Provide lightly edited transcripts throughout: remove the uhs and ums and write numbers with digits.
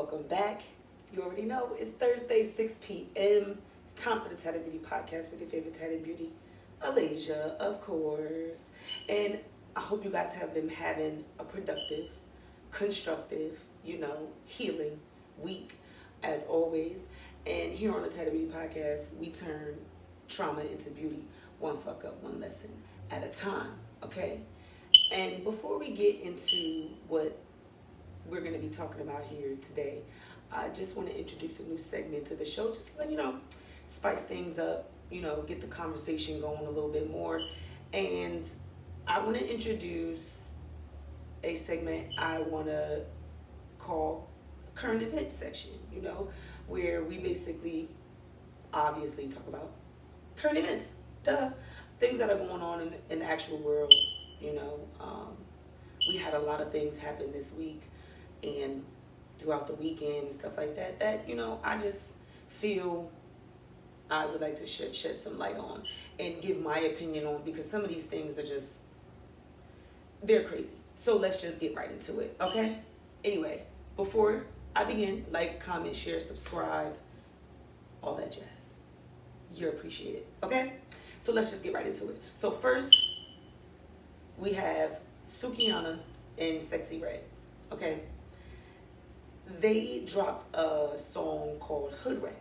welcome back. You already know it's Thursday, 6 p.m. It's time for the Tatted Beauty Podcast with your favorite Tatted Beauty, Alasia, of course. And I hope you guys have been having a productive, constructive, healing week as always. And here on the Tatted Beauty Podcast, we turn trauma into beauty, one fuck up, one lesson at a time, okay? And before we get into what we're going to be talking about here today, I just want to introduce a new segment to the show, just to let spice things up, get the conversation going a little bit more. And I want to introduce a segment I want to call current events section, where we basically obviously talk about current events, things that are going on in the actual world. We had a lot of things happen this week and throughout the weekend and stuff like that, I just feel I would like to shed some light on and give my opinion on, because some of these things are just, they're crazy. So let's just get right into it, okay? Anyway, before I begin, like, comment, share, subscribe, all that jazz. You're appreciated, okay? So let's just get right into it. So first, we have Sukihana and Sexy Red, okay? They dropped a song called Hood Rat,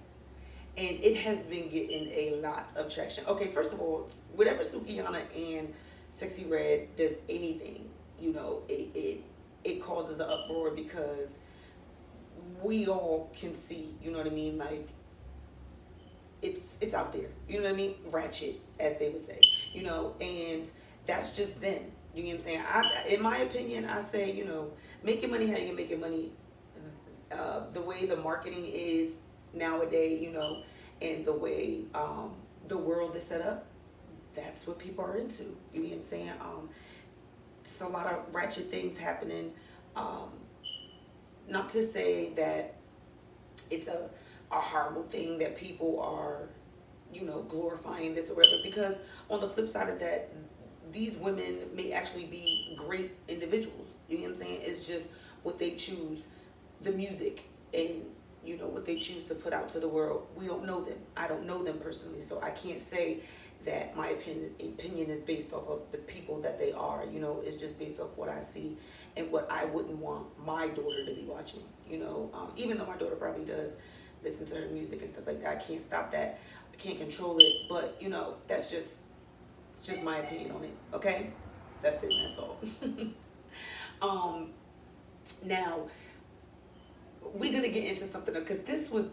and it has been getting a lot of traction. Okay, first of all, whenever Sukihana and Sexy Red does anything, it causes an uproar, because we all can see, like, it's out there, ratchet, as they would say, and that's just them. You know what I'm saying? In my opinion, I say, making money how you making money. The way the marketing is nowadays, and the way the world is set up, that's what people are into. You know what I'm saying? It's a lot of ratchet things happening. Not to say that it's a horrible thing that people are, glorifying this or whatever, because on the flip side of that, these women may actually be great individuals. You know what I'm saying? It's just what they choose, the music, and what they choose to put out to the world. We don't know them. I don't know them personally, so I can't say that my opinion is based off of the people that they are. It's just based off what I see and what I wouldn't want my daughter to be watching. Even though my daughter probably does listen to her music and stuff like that, I can't stop that. I can't control it, but that's just my opinion on it. Okay, that's it. That's all. Now we're gonna get into something, because this was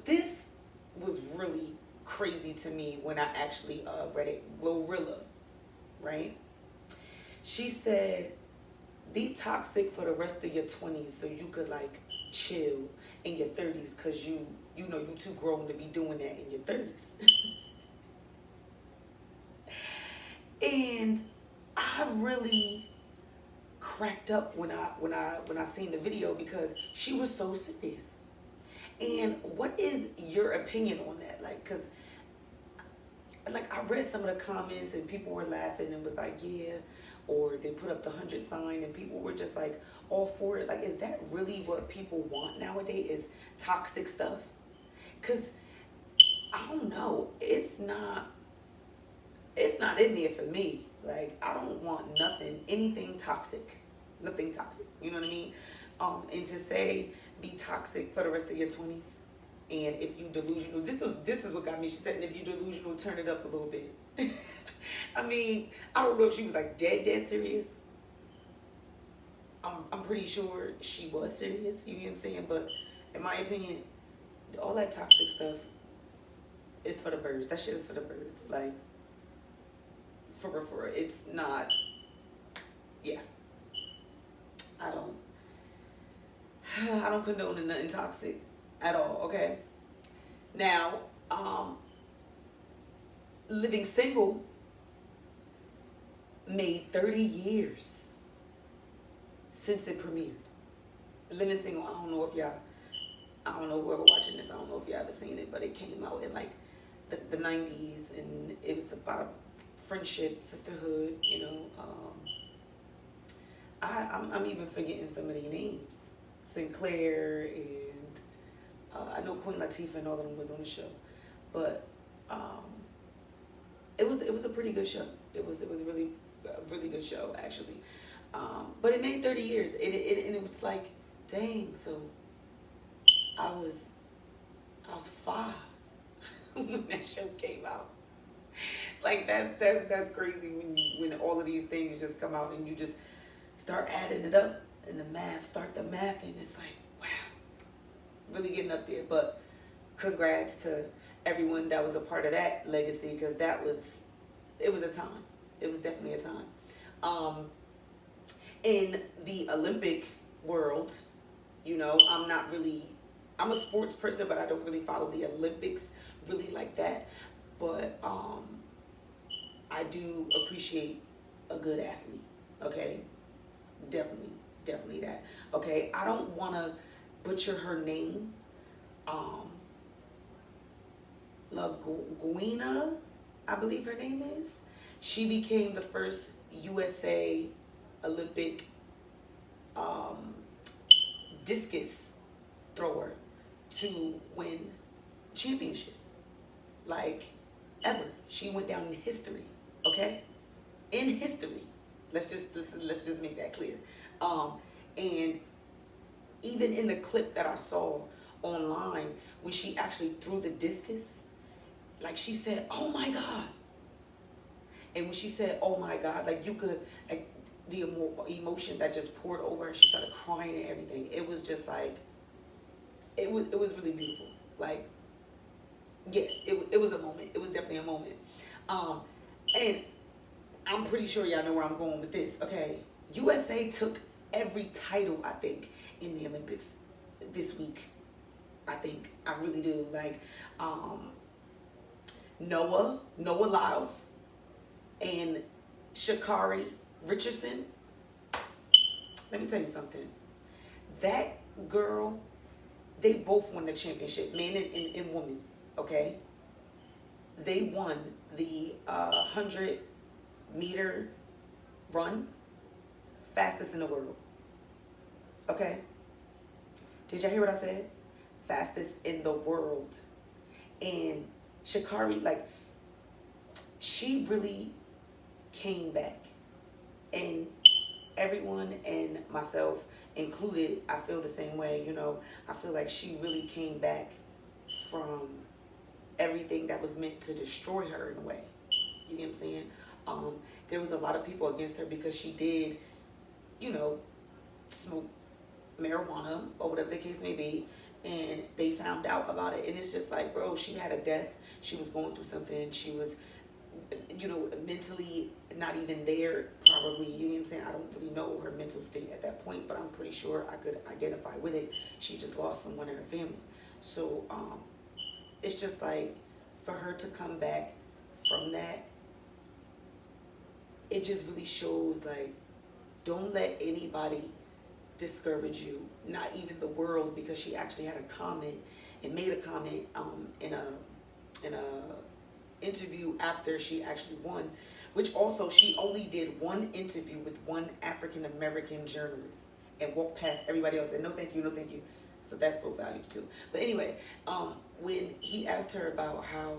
really crazy to me when I actually read it. Glorilla, right? She said, be toxic for the rest of your 20s so you could like chill in your 30s, because you too grown to be doing that in your 30s. And I really cracked up when I seen the video, because she was so serious. And what is your opinion on that? Like, because I read some of the comments and people were laughing and was like, yeah, or they put up the 100 sign and people were just like all for it. Like, is that really what people want nowadays, is toxic stuff? Because I don't know, it's not in there for me. Like, I don't want anything toxic. Nothing toxic. You know what I mean? And to say be toxic for the rest of your 20s, and if you delusional, this is what got me. She said, and if you delusional, turn it up a little bit. I mean, I don't know if she was like dead serious. I'm pretty sure she was serious. You know what I'm saying? But in my opinion, all that toxic stuff is for the birds. That shit is for the birds. Like, for real, it's not. Yeah, I don't condone nothing toxic at all. Okay. Now, Living Single made 30 years since it premiered. Living Single, I don't know whoever watching this, I don't know if you ever seen it, but it came out in like the 90s, and it was about friendship, sisterhood, I'm even forgetting some of their names. Sinclair and I know Queen Latifah and all of them was on the show, but um, it was a pretty good show. It was really a really good show actually. But it made 30 years, and it was like, dang. So I was I was 5 when that show came out. Like that's crazy when all of these things just come out and you just start adding it up and start the math, and it's like, wow, really getting up there. But congrats to everyone that was a part of that legacy, because it was a time. It was definitely a time. In the Olympic world, I'm a sports person, but I don't really follow the Olympics really like that. But I do appreciate a good athlete. Okay, definitely, definitely that. Okay, I don't want to butcher her name. Um, Laguina, I believe her name is. She became the first USA Olympic um, discus thrower to win championship, like, ever. She went down in history. Okay, in history. Let's just make that clear. And even in the clip that I saw online, when she actually threw the discus, like, she said, "Oh my God." And when she said, "Oh my God," like, you could, like, the emotion that just poured over her. She started crying and everything. It was just like, it was really beautiful. Like, yeah, it was a moment. It was definitely a moment. And I'm pretty sure y'all know where I'm going with this. Okay, USA took every title, I think, in the Olympics this week. I really do. Like, Noah Lyles and Sha'Carri Richardson. Let me tell you something. That girl, they both won the championship, men and women. Okay, they won the 100-meter run, fastest in the world. Okay, did y'all hear what I said? Fastest in the world. And Sha'Carri, like, she really came back, and everyone, and myself included, I feel the same way. I feel like she really came back from everything that was meant to destroy her in a way. You get what I'm saying? There was a lot of people against her because she did, smoke marijuana or whatever the case may be, and they found out about it. And it's just like, bro, she had a death. She was going through something. She was, mentally not even there, probably. You know what I'm saying? I don't really know her mental state at that point, but I'm pretty sure I could identify with it. She just lost someone in her family. So it's just like, for her to come back from that, it just really shows, like, don't let anybody discourage you, not even the world, because she actually had a comment and made a comment in a interview after she actually won, which also, she only did one interview with one African American journalist and walked past everybody else and, "No thank you, no thank you." So that spoke values too. But anyway, when he asked her about how,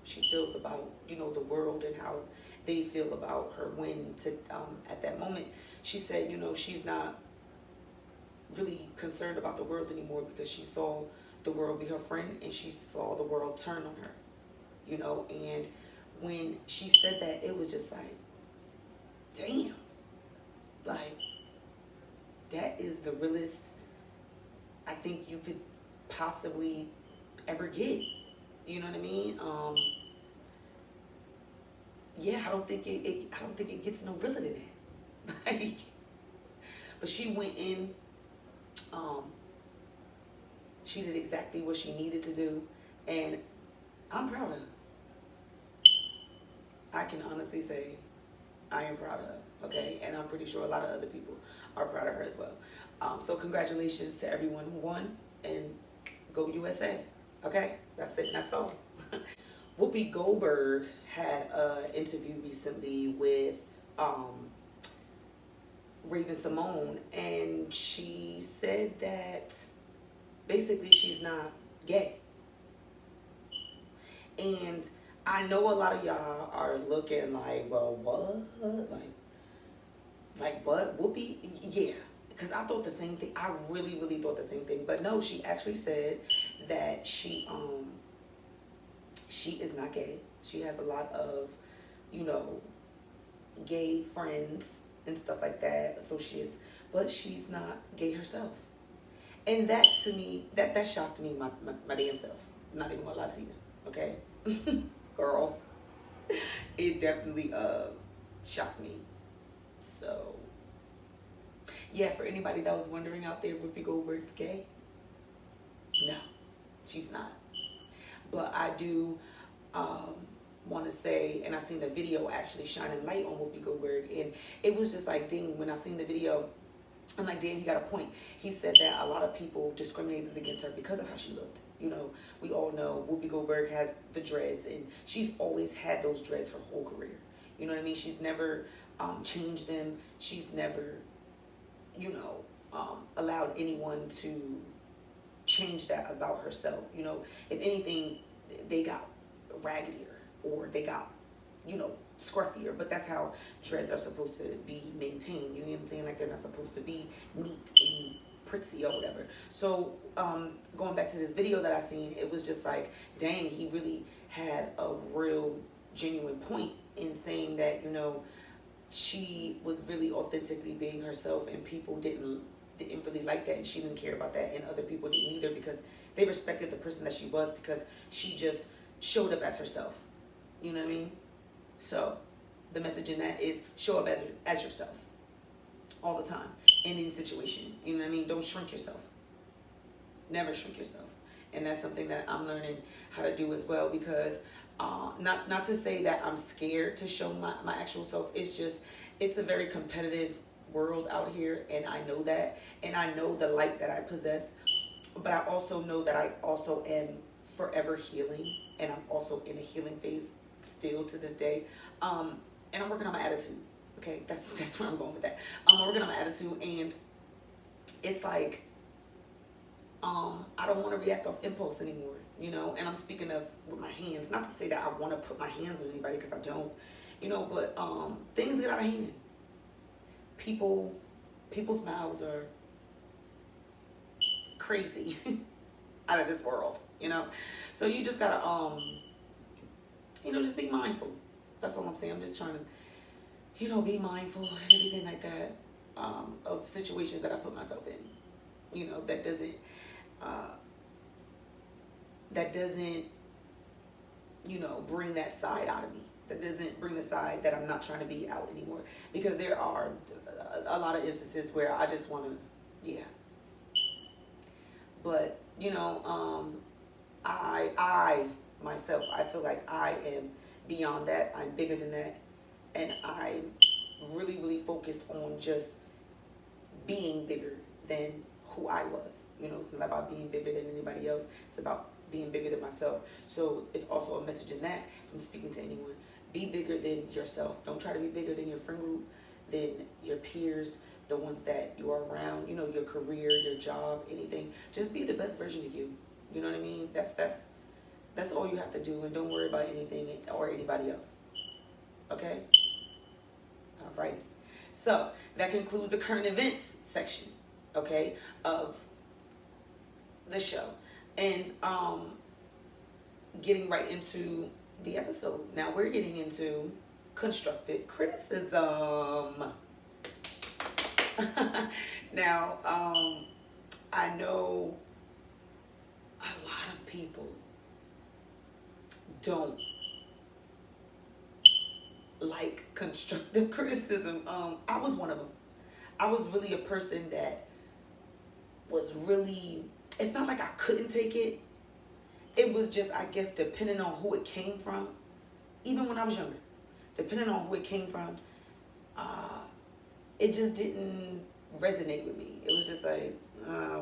she feels about, the world and how they feel about her win to at that moment, she said, she's not really concerned about the world anymore, because she saw the world be her friend, and she saw the world turn on her. And when she said that, it was just like, damn, like, that is the realest I think you could possibly ever get. You know what I mean? Yeah, I don't think it gets no realer than that. Like, but she went in, she did exactly what she needed to do, and I'm proud of her. I can honestly say I am proud of her, okay? And I'm pretty sure a lot of other people are proud of her as well. So congratulations to everyone who won, and go USA, okay? That's it, and that's all. Whoopi Goldberg had an interview recently with Raven Simone, and she said that basically she's not gay. And I know a lot of y'all are looking like, well, what? Like what? Whoopi? Yeah. Because I thought the same thing. I really, really thought the same thing. But no, she actually said that she is not gay. She has a lot of, you know, gay friends and stuff like that, associates, but she's not gay herself. And that to me, that shocked me, my damn self. I'm not even gonna lie to you, okay? Girl, it definitely shocked me. So yeah, for anybody that was wondering out there, Whoopi Goldberg's gay? No, she's not. But I do want to say, and I seen the video actually shining light on Whoopi Goldberg, and it was just like, ding, when I seen the video, I'm like, damn, he got a point. He said that a lot of people discriminated against her because of how she looked. You know, we all know Whoopi Goldberg has the dreads, and she's always had those dreads her whole career. You know what I mean? She's never changed them. She's never, you know, allowed anyone to change that about herself. You know, if anything, they got raggedier or they got, you know, scruffier, but that's how dreads are supposed to be maintained. You know what I'm saying? Like, they're not supposed to be neat and pretty or whatever. So going back to this video that I seen, it was just like, dang, he really had a real genuine point in saying that, you know, she was really authentically being herself, and people didn't really like that, and she didn't care about that, and other people didn't either, because they respected the person that she was, because she just showed up as herself. You know what I mean? So the message in that is, show up as yourself all the time in any situation. You know what I mean? Don't shrink yourself. Never shrink yourself. And that's something that I'm learning how to do as well, because not to say that I'm scared to show my actual self. It's just, it's a very competitive world out here, and I know that, and I know the light that I possess, but I also know that I also am forever healing, and I'm also in a healing phase still to this day, and I'm working on my attitude. Okay, that's where I'm going with that. I'm working on my attitude, and it's like, I don't want to react off impulse anymore, you know. And I'm speaking of with my hands, not to say that I want to put my hands on anybody, because I don't, you know, but things get out of hand. People's mouths are crazy out of this world, you know. So you just gotta you know, just be mindful. That's all I'm saying. I'm just trying to, you know, be mindful and everything like that, of situations that I put myself in. You know, that doesn't you know, bring that side out of me. That doesn't bring the side that I'm not trying to be out anymore. Because there are a lot of instances where I just want to, yeah. But, you know, I myself, I feel like I am beyond that. I'm bigger than that. And I'm really, really focused on just being bigger than who I was. You know, it's not about being bigger than anybody else. It's about being bigger than myself. So it's also a message in that from speaking to anyone. Be bigger than yourself. Don't try to be bigger than your friend group, than your peers, the ones that you are around, you know, your career, your job, anything. Just be the best version of you. You know what I mean? That's all you have to do, and don't worry about anything or anybody else. Okay? Alrighty. So that concludes the current events section, okay, of the show. And getting right into the episode. Now we're getting into constructive criticism. Now, I know a lot of people don't like constructive criticism. I was one of them. I was really a person that was really, it's not like I couldn't take it. It was just, I guess, depending on who it came from, even when I was younger, depending on who it came from, it just didn't resonate with me. It was just like,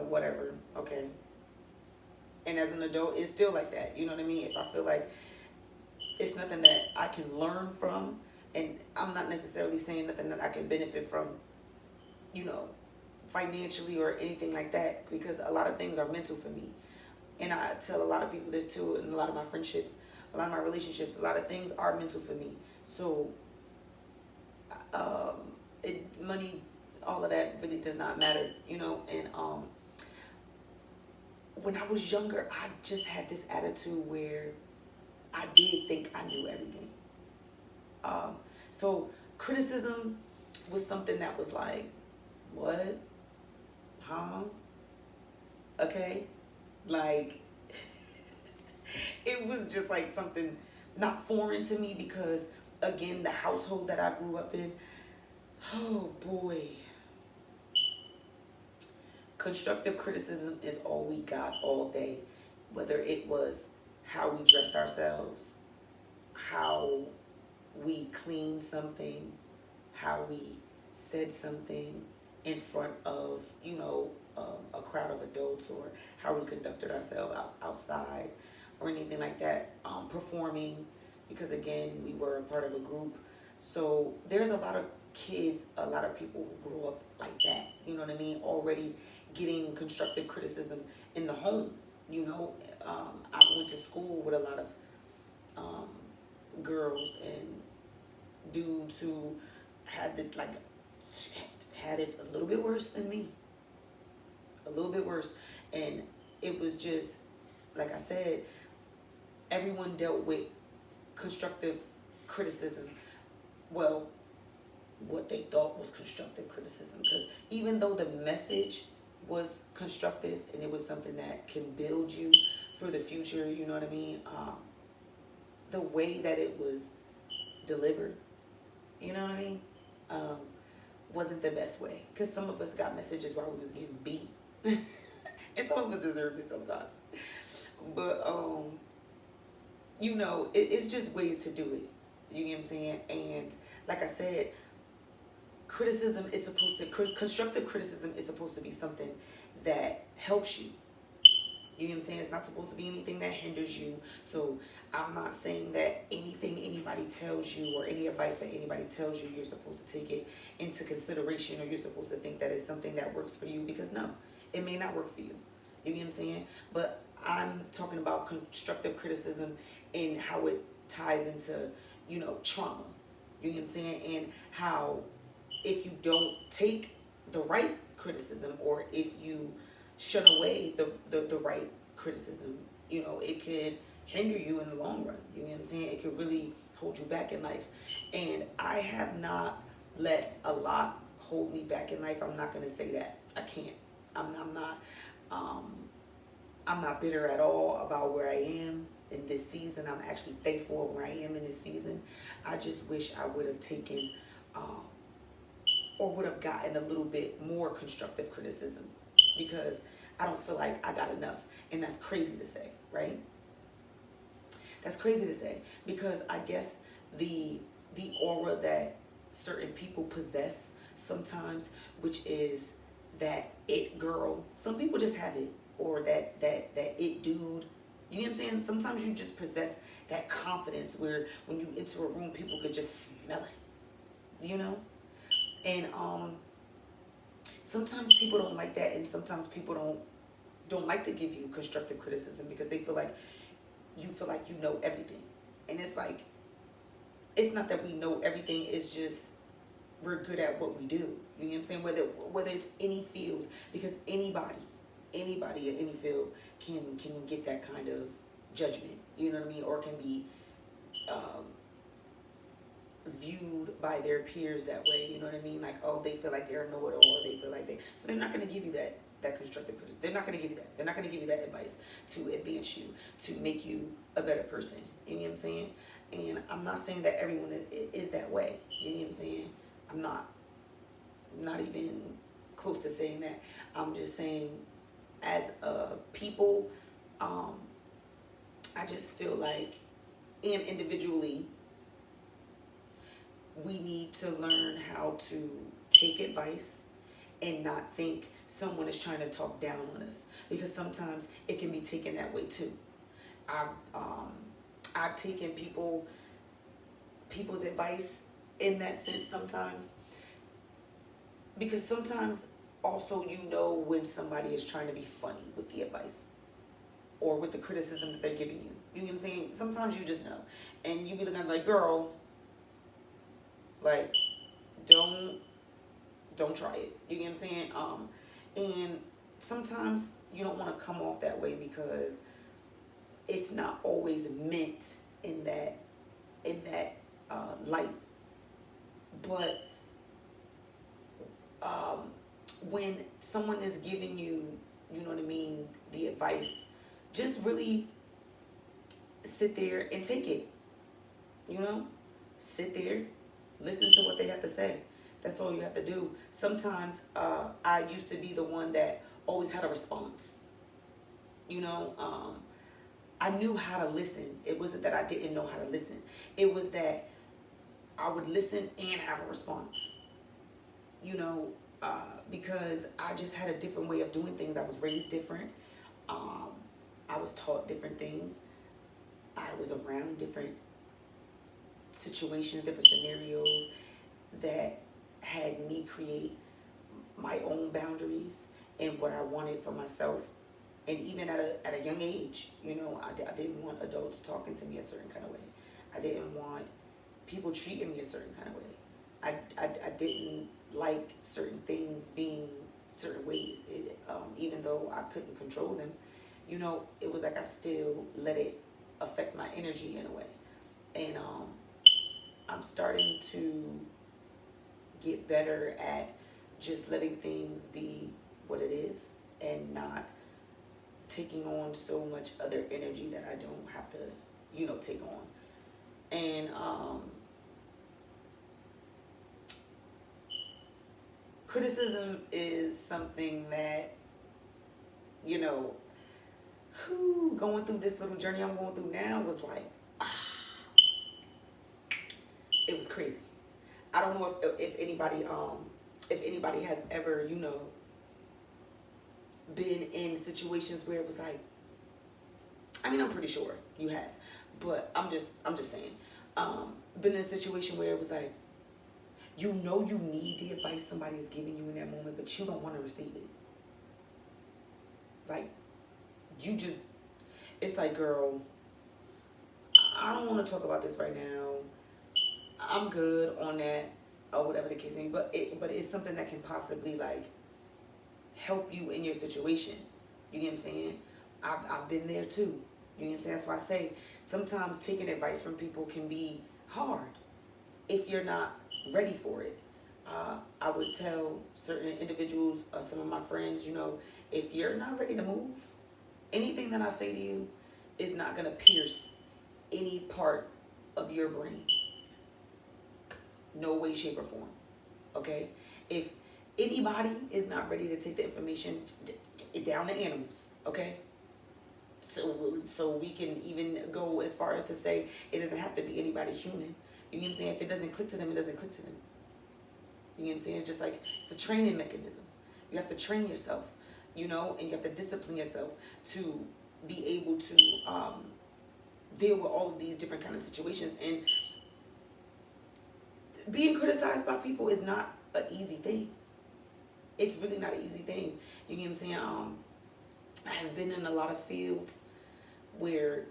whatever, okay. And as an adult, it's still like that. You know what I mean? If I feel like it's nothing that I can learn from, and I'm not necessarily saying nothing that I can benefit from, you know, financially or anything like that, because a lot of things are mental for me. And I tell a lot of people this too, and a lot of my friendships, a lot of my relationships, a lot of things are mental for me. So, money, all of that really does not matter, you know. And when I was younger, I just had this attitude where I did think I knew everything. So criticism was something that was like, what? Huh? Okay? Like, it was just like something not foreign to me because, again, the household that I grew up in, oh boy. Constructive criticism is all we got all day. Whether it was how we dressed ourselves, how we cleaned something, how we said something in front of, a crowd of adults, or how we conducted ourselves outside or anything like that, performing, because again, we were a part of a group. So there's a lot of kids, a lot of people who grew up like that, you know what I mean, already getting constructive criticism in the home. I went to school with a lot of girls and dudes who had it a little bit worse than me, a little bit worse. And it was just, like I said, everyone dealt with constructive criticism, well, what they thought was constructive criticism, because even though the message was constructive and it was something that can build you for the future, you know what I mean, the way that it was delivered, you know what I mean, wasn't the best way, because some of us got messages while we was getting beat and some of us deserved it sometimes. But it's just ways to do it, you know what I'm saying. And like I said, constructive criticism is supposed to be something that helps you. You know what I'm saying? It's not supposed to be anything that hinders you. So I'm not saying that anything anybody tells you or any advice that anybody tells you, you're supposed to take it into consideration, or you're supposed to think that it's something that works for you, because no, it may not work for you. You know what I'm saying? But I'm talking about constructive criticism and how it ties into, trauma. You know what I'm saying? And how if you don't take the right criticism, or if you shun away the right criticism, it could hinder you in the long run. You know what I'm saying? It could really hold you back in life. And I have not let a lot hold me back in life. I'm not going to say that. I can't. I'm not bitter at all about where I am in this season. I'm actually thankful of where I am in this season. I just wish I would have taken or would have gotten a little bit more constructive criticism, because I don't feel like I got enough. And that's crazy to say, right? That's crazy to say, because I guess the aura that certain people possess sometimes, which is that it girl, some people just have it, or that it dude. You know what I'm saying? Sometimes you just possess that confidence where when you enter a room, people could just smell it, And sometimes people don't like that, and sometimes people don't like to give you constructive criticism because they feel like you know everything. And it's like, it's not that we know everything, it's just we're good at what we do. You know what I'm saying? Whether it's any field, because anybody in any field can get that kind of judgment, you know what I mean, or can be viewed by their peers that way, you know what I mean, like, oh, they feel like they're a know-it-all, or they feel like so they're not going to give you that constructive criticism. They're not going to give you that. They're not going to give you that advice to advance you, to make you a better person. You know what I'm saying? And I'm not saying that everyone is that way. You know what I'm saying? I'm not even close to saying that. I'm just saying, as a people, I just feel like, and individually, we need to learn how to take advice and not think someone is trying to talk down on us, because sometimes it can be taken that way too. I've taken people's advice in that sense sometimes, because sometimes also you know when somebody is trying to be funny with the advice or with the criticism that they're giving you. You know what I'm saying? Sometimes you just know. And you be looking at like, girl, like, don't try it. You know what I'm saying? And sometimes you don't want to come off that way because it's not always meant in that light. But when someone is giving you, you know what I mean, the advice, just really sit there and take it. You know, sit there, listen to what they have to say. That's all you have to do. Sometimes I used to be the one that always had a response. You know, I knew how to listen. It wasn't that I didn't know how to listen. It was that I would listen and have a response. You know, because I just had a different way of doing things. I was raised different. I was taught different things. I was around different situations, different scenarios that had me create my own boundaries and what I wanted for myself. And even at a young age, you know, I didn't want adults talking to me a certain kind of way. I didn't want people treating me a certain kind of way. I didn't like certain things being certain ways. Even though I couldn't control them, you know, it was like I still let it affect my energy in a way. And I'm starting to get better at just letting things be what it is and not taking on so much other energy that I don't have to, you know, take on. And criticism is something that, you know, going through this little journey I'm going through now was like, it was crazy. I don't know if anybody has ever, you know, been in situations where it was like, I mean, I'm pretty sure you have, but I'm just saying, been in a situation where it was like, you know, you need the advice somebody is giving you in that moment, but you don't want to receive it. Like, it's like, girl, I don't want to talk about this right now. I'm good on that, or whatever the case may be. But it's something that can possibly like help you in your situation. You get what I'm saying? I've been there too. You know what I'm saying? That's why I say sometimes taking advice from people can be hard if you're not ready for it. I would tell certain individuals, some of my friends, you know, if you're not ready to move, anything that I say to you is not going to pierce any part of your brain. No way, shape, or form. Okay? If anybody is not ready to take the information down to animals, okay? So we can even go as far as to say it doesn't have to be anybody human. You know what I'm saying? If it doesn't click to them, it doesn't click to them. You know what I'm saying? It's just like, it's a training mechanism. You have to train yourself, you know, and you have to discipline yourself to be able to deal with all of these different kind of situations. And being criticized by people is not an easy thing. It's really not an easy thing. You know what I'm saying? I have been in a lot of fields where,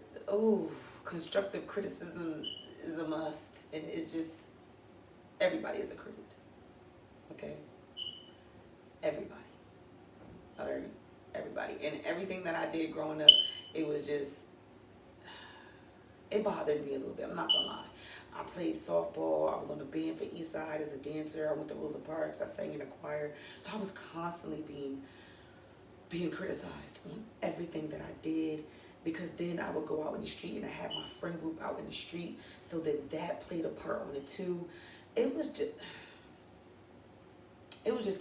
constructive criticism is a must. And it's just, everybody is a critic. Okay? Everybody. Alright? Everybody. And everything that I did growing up, it was just, it bothered me a little bit. I'm not gonna lie. I played softball. I was on the band for Eastside as a dancer. I went to Rosa Parks. I sang in a choir. So I was constantly being criticized on everything that I did, because then I would go out in the street and I had my friend group out in the street, so that played a part on it too. It was just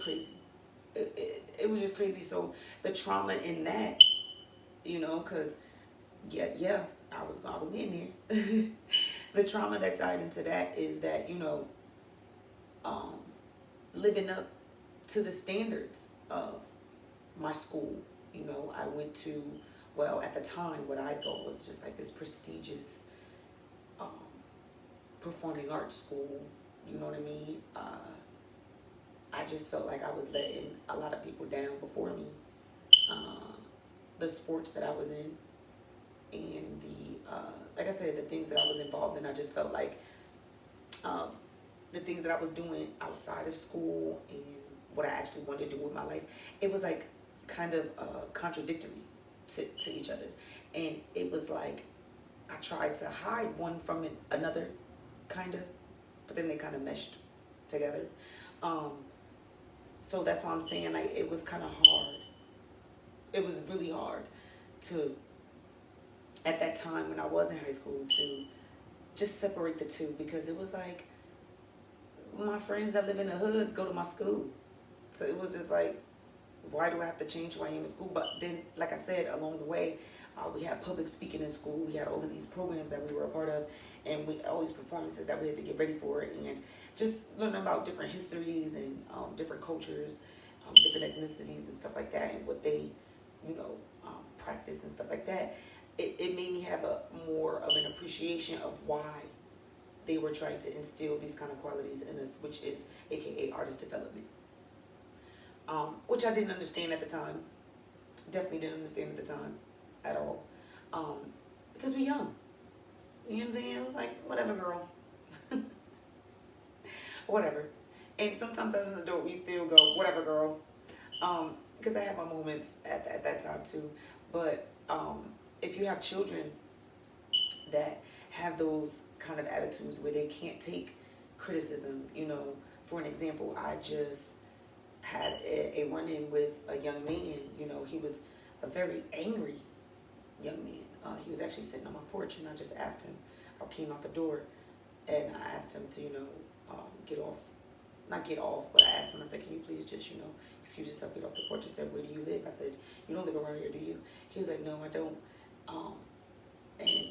crazy. It was just crazy. So the trauma in that, you know, because yeah, I was getting there. The trauma that tied into that is that, you know, living up to the standards of my school. You know, I went to, well, at the time, what I thought was just like this prestigious performing arts school. You know what I mean? I just felt like I was letting a lot of people down before me. Uh, the sports that I was in, and like I said, the things that I was involved in, I just felt like um, the things that I was doing outside of school and what I actually wanted to do with my life, it was like kind of contradictory to each other. And it was like I tried to hide one from another, kind of, but then they kind of meshed together. Um, so that's why I'm saying like it was kind of hard. It was really hard to, at that time when I was in high school, to just separate the two, because it was like my friends that live in the hood go to my school. So it was just like, why do I have to change who I am in school? But then, like I said, along the way, we had public speaking in school. We had all of these programs that we were a part of, and all these performances that we had to get ready for, and just learning about different histories and different cultures, different ethnicities and stuff like that, and what they, practice and stuff like that. It made me have a more of an appreciation of why they were trying to instill these kind of qualities in us, which is AKA artist development. Which I didn't understand at the time. Definitely didn't understand at the time at all. Because we young. You know what I'm saying? It was like, whatever, girl. Whatever. And sometimes as an adult, we still go, whatever, girl. Because I had my moments at that time too. But if you have children that have those kind of attitudes where they can't take criticism, for an example, I just had a run-in with a young man. He was a very angry young man. He was actually sitting on my porch, and I just asked him. I came out the door, and I asked him to, get off. Not get off, but I asked him, I said, can you please just, excuse yourself, get off the porch. He said, where do you live? I said, you don't live around here, do you? He was like, no, I don't. And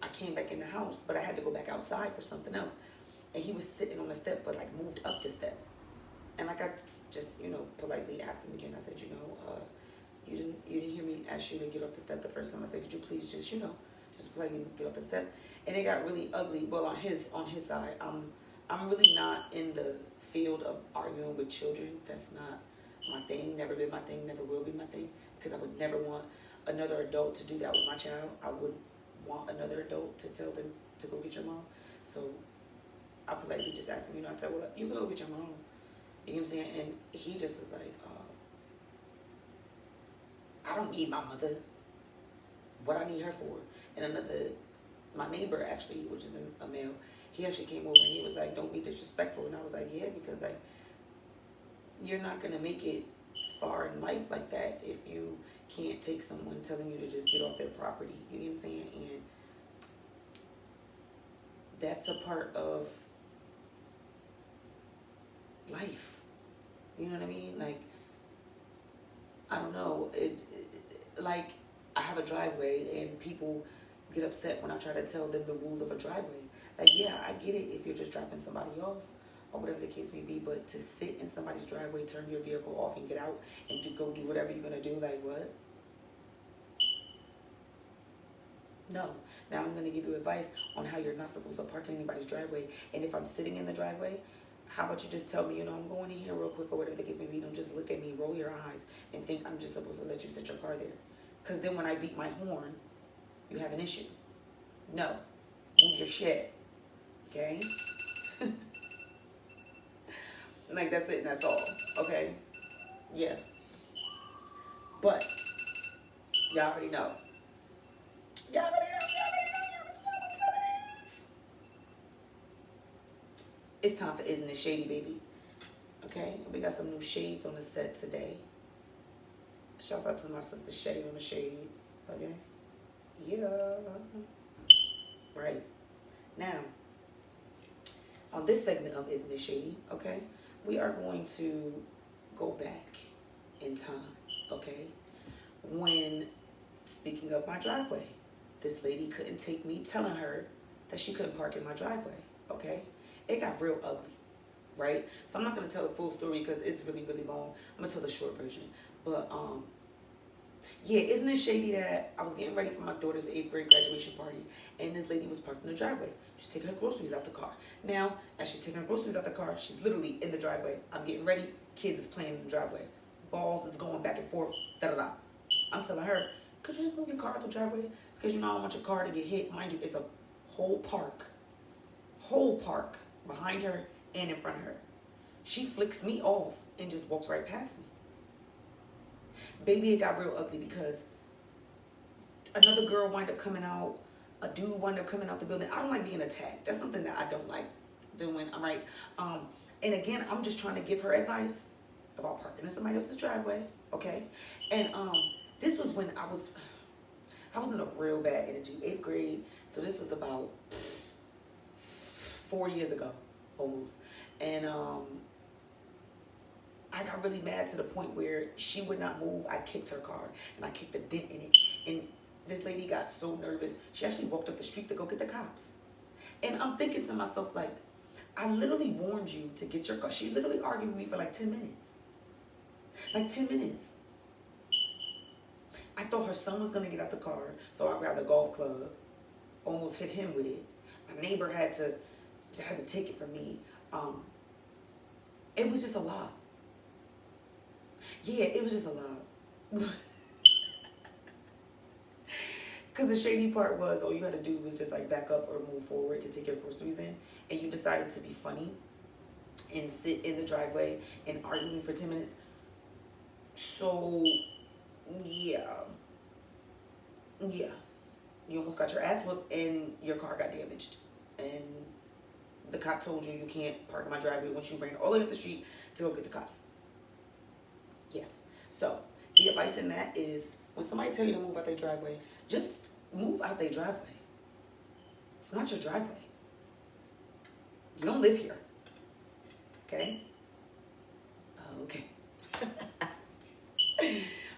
I came back in the house, but I had to go back outside for something else. And he was sitting on the step, but like moved up the step. And like I just, politely asked him again. I said, you didn't hear me ask you to get off the step the first time. I said, could you please just, just politely get off the step? And it got really ugly. Well, on his side, I'm really not in the field of arguing with children. That's not my thing. Never been my thing. Never will be my thing. Because I would never want another adult to do that with my child. I would want another adult to tell them to go get your mom. So I politely just asked him. I said, well, you can go get your mom. You know what I'm saying? And he just was like, I don't need my mother. What I need her for? And my neighbor actually, which is a male, he actually came over and he was like, don't be disrespectful. And I was like, yeah, because like, you're not going to make it far in life like that if you can't take someone telling you to just get off their property. You know what I'm saying? And that's a part of life. You know what I mean? Like, I don't know. Like, I have a driveway and people get upset when I try to tell them the rules of a driveway. Like, yeah, I get it if you're just dropping somebody off or whatever the case may be, but to sit in somebody's driveway, turn your vehicle off and get out and go do whatever you're going to do, like what? No. Now I'm going to give you advice on how you're not supposed to park in anybody's driveway. And if I'm sitting in the driveway, how about you just tell me, I'm going in here real quick or whatever the case may be. Don't just look at me, roll your eyes, and think I'm just supposed to let you sit your car there. Because then when I beat my horn, you have an issue. No. Move your shit. Okay? Like, that's it and that's all. Okay? Yeah. But, y'all already know. Y'all already know what time it is. It's time for Isn't It Shady, baby. Okay? We got some new shades on the set today. Shouts out to my sister Shay on the shades. Okay? Yeah. Right. Now, on this segment of Isn't It Shady, okay, we are going to go back in time, okay? When, speaking of my driveway, this lady couldn't take me telling her that she couldn't park in my driveway, okay? It got real ugly, right? So I'm not going to tell the full story because it's really, really long. I'm going to tell the short version. But Yeah, isn't it shady that I was getting ready for my daughter's 8th grade graduation party, and this lady was parked in the driveway. She's taking her groceries out the car. Now, as she's taking her groceries out the car, she's literally in the driveway. I'm getting ready. Kids is playing in the driveway. Balls is going back and forth. Da da da. I'm telling her, could you just move your car out the driveway? Because you know I don't want your car to get hit. Mind you, it's a whole park behind her and in front of her. She flicks me off and just walks right past me. Baby, it got real ugly because another girl wound up coming out, a dude wound up coming out the building. I don't like being attacked. That's something that I don't like doing. All right. And again, I'm just trying to give her advice about parking in somebody else's driveway. Okay. And this was when I was in a real bad energy, 8th grade. So this was about 4 years ago, almost. And I got really mad to the point where she would not move. I kicked her car and I kicked a dent in it. And this lady got so nervous, she actually walked up the street to go get the cops. And I'm thinking to myself, like, I literally warned you to get your car. She literally argued with me for like 10 minutes. Like 10 minutes. I thought her son was going to get out the car, so I grabbed the golf club, almost hit him with it. My neighbor had to take it from me. It was just a lot. Yeah, it was just a lot. Because the shady part was, all you had to do was just like back up or move forward to take your groceries in, and you decided to be funny and sit in the driveway and argue with me for 10 minutes. So, yeah. You almost got your ass whooped and your car got damaged. And the cop told you can't park in my driveway once you ran all the way up the street to go get the cops. Yeah. So the advice in that is, when somebody tell you to move out their driveway, just move out their driveway. It's not your driveway. You don't live here. Okay? Okay.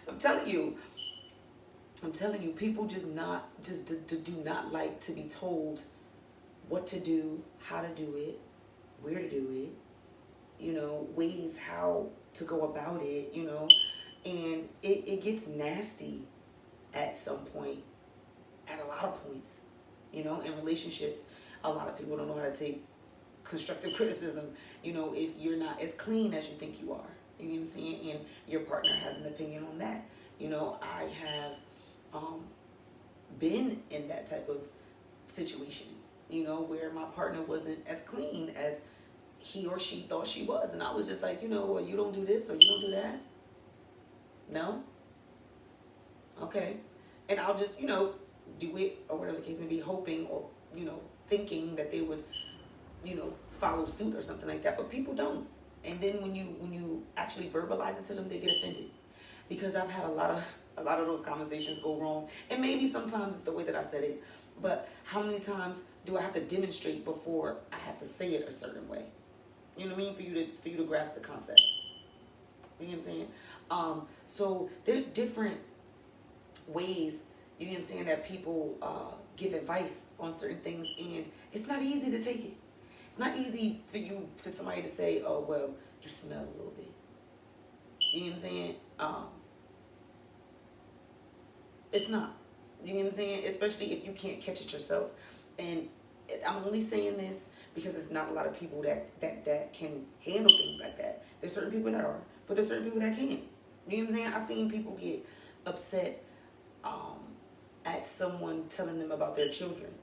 I'm telling you, people do not like to be told what to do, how to do it, where to do it, ways how to go about it, and it gets nasty at some point, at a lot of points, in relationships. A lot of people don't know how to take constructive criticism, if you're not as clean as you think you are, you know what I'm saying, and your partner has an opinion on that. I have been in that type of situation, where my partner wasn't as clean as he or she thought she was. And I was just like, well, you don't do this or you don't do that. No? Okay. And I'll just, do it or whatever the case may be, hoping or, thinking that they would, follow suit or something like that. But people don't. And then when you actually verbalize it to them, they get offended. Because I've had a lot of those conversations go wrong. And maybe sometimes it's the way that I said it. But how many times do I have to demonstrate before I have to say it a certain way? You know what I mean? For you to grasp the concept. You know what I'm saying? So there's different ways, you know what I'm saying, that people give advice on certain things, and it's not easy to take it. It's not easy for somebody to say, oh, well, you smell a little bit. You know what I'm saying? It's not. You know what I'm saying? Especially if you can't catch it yourself. And I'm only saying this because it's not a lot of people that can handle things like that. There's certain people that are, but there's certain people that can't. You know what I'm saying? I've seen people get upset at someone telling them about their children.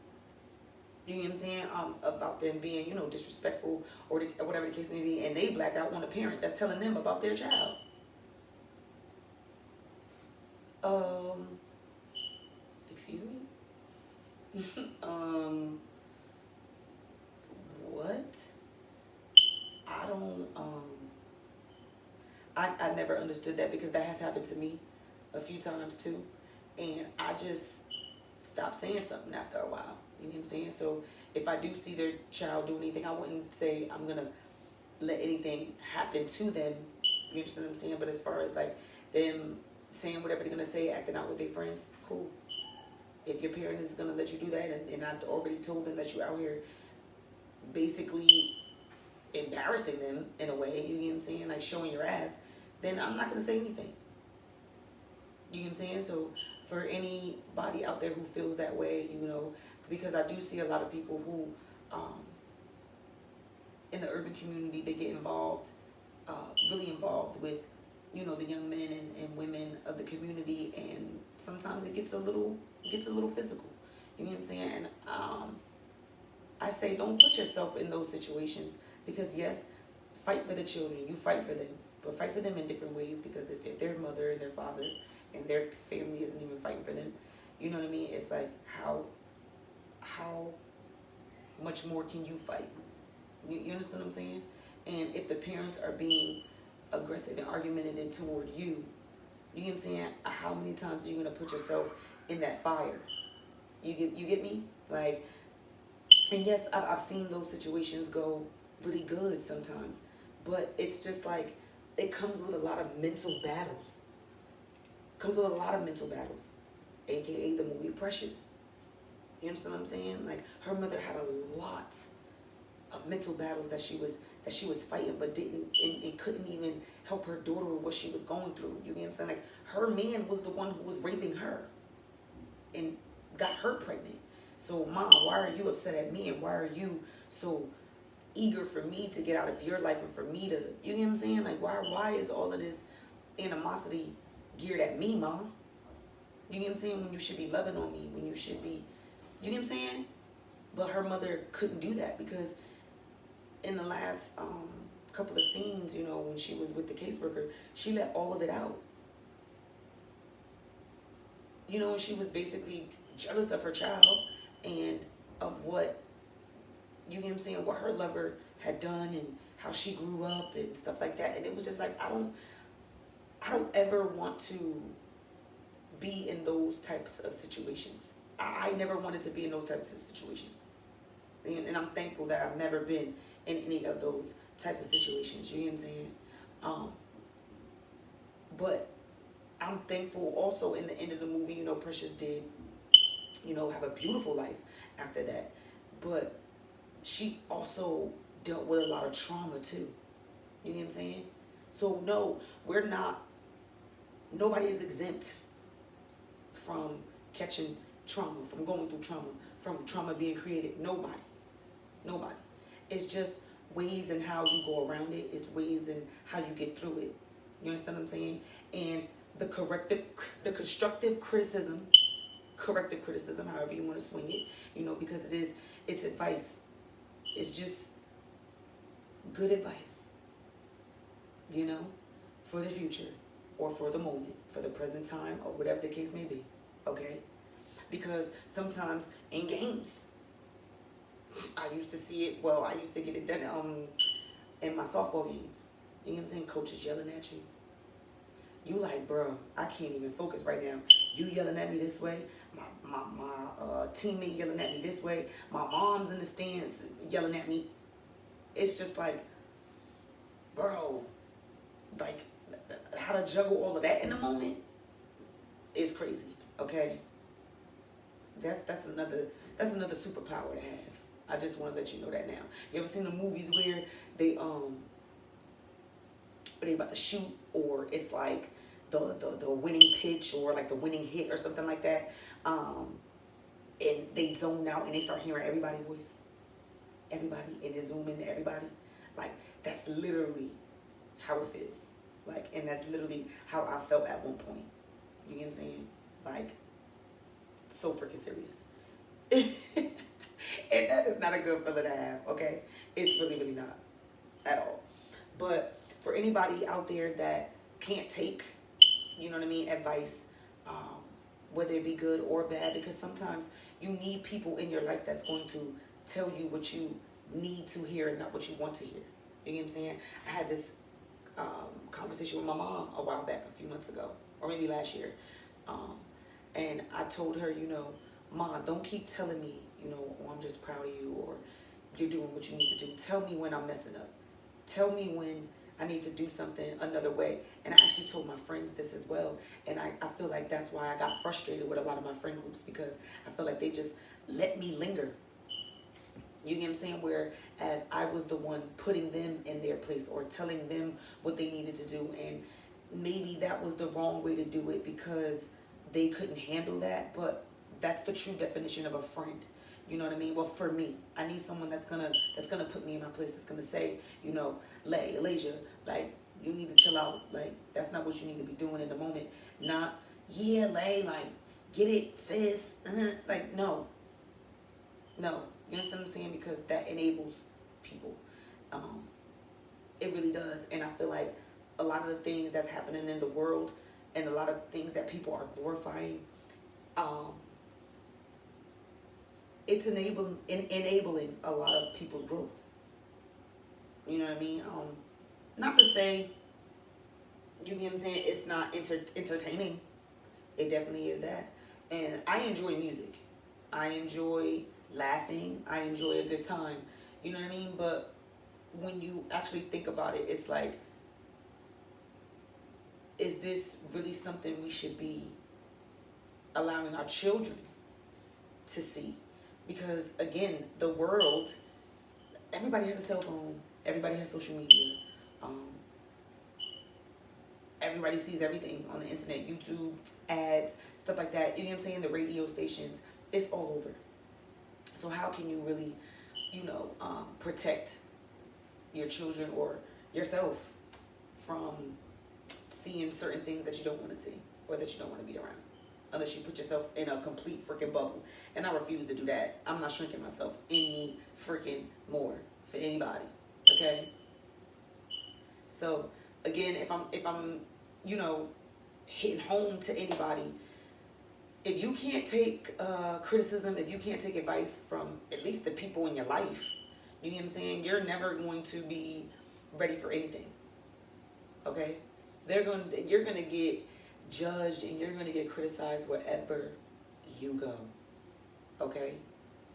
You know what I'm saying? About them being, disrespectful or whatever the case may be, and they black out on a parent that's telling them about their child. Excuse me? What? I don't, I never understood that, because that has happened to me a few times too. And I just stopped saying something after a while. You know what I'm saying? So if I do see their child do anything, I wouldn't say I'm going to let anything happen to them. You understand what I'm saying? But as far as like them saying whatever they're going to say, acting out with their friends, cool. If your parent is going to let you do that, and I've already told them that you're out here basically embarrassing them in a way, you know what I'm saying, like showing your ass, then I'm not going to say anything. You know what I'm saying? So for anybody out there who feels that way, because I do see a lot of people who, in the urban community, they get involved, really involved with, the young men and women of the community, and sometimes it gets a little physical. You know what I'm saying? And I say don't put yourself in those situations, because yes, fight for the children, you fight for them, but fight for them in different ways, because if their mother and their father and their family isn't even fighting for them, you know what I mean? It's like how much more can you fight? You understand what I'm saying? And if the parents are being aggressive and argumentative toward you, you know what I'm saying? How many times are you gonna put yourself in that fire? You get me? Like, and yes, I've seen those situations go really good sometimes, but it's just like it comes with a lot of mental battles. Comes with a lot of mental battles, aka the movie Precious. You understand what I'm saying? Like, her mother had a lot of mental battles that she was fighting, but didn't and couldn't even help her daughter with what she was going through. You get what I'm saying? Like, her man was the one who was raping her and got her pregnant. So, Mom, why are you upset at me, and why are you so eager for me to get out of your life and for me to, you know what I'm saying? Like, why is all of this animosity geared at me, Mom? You know what I'm saying? When you should be loving on me, when you should be, you know what I'm saying? But her mother couldn't do that, because in the last couple of scenes, when she was with the caseworker, she let all of it out. And she was basically jealous of her child and of what, you know what I'm saying, what her lover had done and how she grew up and stuff like that. And it was just like, I don't ever want to be in those types of situations. I never wanted to be in those types of situations. And I'm thankful that I've never been in any of those types of situations. You know what I'm saying? But I'm thankful also in the end of the movie, Precious did, have a beautiful life after that. But she also dealt with a lot of trauma too. You know what I'm saying? So no, nobody is exempt from catching trauma, from going through trauma, from trauma being created. Nobody. It's just ways in how you go around it. It's ways in how you get through it. You understand what I'm saying? And the constructive criticism, corrective criticism, however you want to swing it, because it's advice. It's just good advice, for the future or for the moment, for the present time, or whatever the case may be, okay? Because sometimes in games, I used to get it done in my softball games. You know what I'm saying? Coaches yelling at you. You like, bro, I can't even focus right now. You yelling at me this way. My teammate yelling at me this way. My mom's in the stands yelling at me. It's just like, bro, like, how to juggle all of that in the moment is crazy. Okay, that's another superpower to have. I just want to let you know that now. You ever seen the movies where they about to shoot, or it's like the winning pitch, or like the winning hit or something like that, and they zone out and they start hearing everybody's voice, and they zoom into everybody. Like, that's literally how it feels. Like, and that's literally how I felt at one point. You know what I'm saying? Like, so freaking serious. And that is not a good feeling to have, okay? It's really, really not at all. But for anybody out there that can't take, advice, whether it be good or bad, because sometimes you need people in your life that's going to tell you what you need to hear and not what you want to hear. You know what I'm saying? I had this conversation with my mom a while back, a few months ago, or maybe last year. And I told her, Mom, don't keep telling me, oh, I'm just proud of you, or you're doing what you need to do. Tell me when I'm messing up. Tell me when I need to do something another way. And I actually told my friends this as well. And I feel like that's why I got frustrated with a lot of my friend groups, because I feel like they just let me linger. You know what I'm saying? Whereas I was the one putting them in their place, or telling them what they needed to do. And maybe that was the wrong way to do it because they couldn't handle that, but that's the true definition of a friend. You know what I mean? Well, for me, I need someone that's gonna put me in my place. That's gonna say, Lay, Elijah, like you need to chill out. Like that's not what you need to be doing in the moment. Not, yeah, Lay, like get it, sis. Like no, no. You understand what I'm saying? Because that enables people. Um, it really does, and I feel like a lot of the things that's happening in the world, and a lot of things that people are glorifying, um, it's enabling a lot of people's growth. You know what I mean? Not to say, you know what I'm saying, it's not entertaining. It definitely is that. And I enjoy music. I enjoy laughing. I enjoy a good time. You know what I mean? But when you actually think about it, it's like, is this really something we should be allowing our children to see? Because again, the world, everybody has a cell phone, everybody has social media, um, everybody sees everything on the internet, YouTube, ads, stuff like that. You know what I'm saying? The radio stations, it's all over. So how can you really, protect your children or yourself from seeing certain things that you don't want to see or that you don't want to be around? Unless you put yourself in a complete freaking bubble. And I refuse to do that. I'm not shrinking myself any freaking more for anybody. Okay? So again, if I'm hitting home to anybody, if you can't take criticism, if you can't take advice from at least the people in your life, you know what I'm saying? You're never going to be ready for anything. Okay? You're gonna get judged and you're gonna get criticized wherever you go. Okay?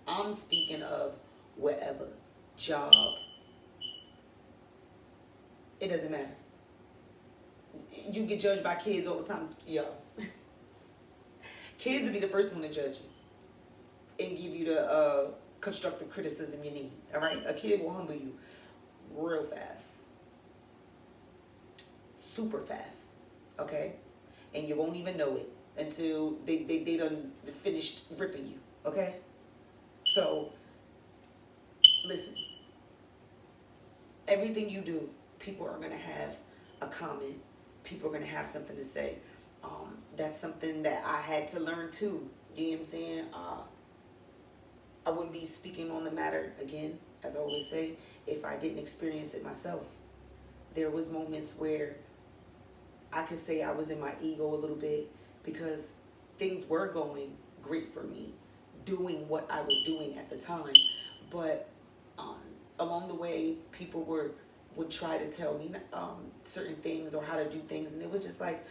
I'm speaking of wherever. Job. It doesn't matter. You get judged by kids all the time. Yo. Kids will be the first one to judge you and give you the constructive criticism you need. All right? A kid will humble you real fast. Super fast. Okay? And you won't even know it until they done finished ripping you. Okay? So, listen. Everything you do, people are going to have a comment. People are going to have something to say. That's something that I had to learn too. You know what I'm saying? I wouldn't be speaking on the matter again, as I always say, if I didn't experience it myself. There was moments where I could say I was in my ego a little bit because things were going great for me, doing what I was doing at the time. But along the way, people would try to tell me certain things or how to do things, and it was just like,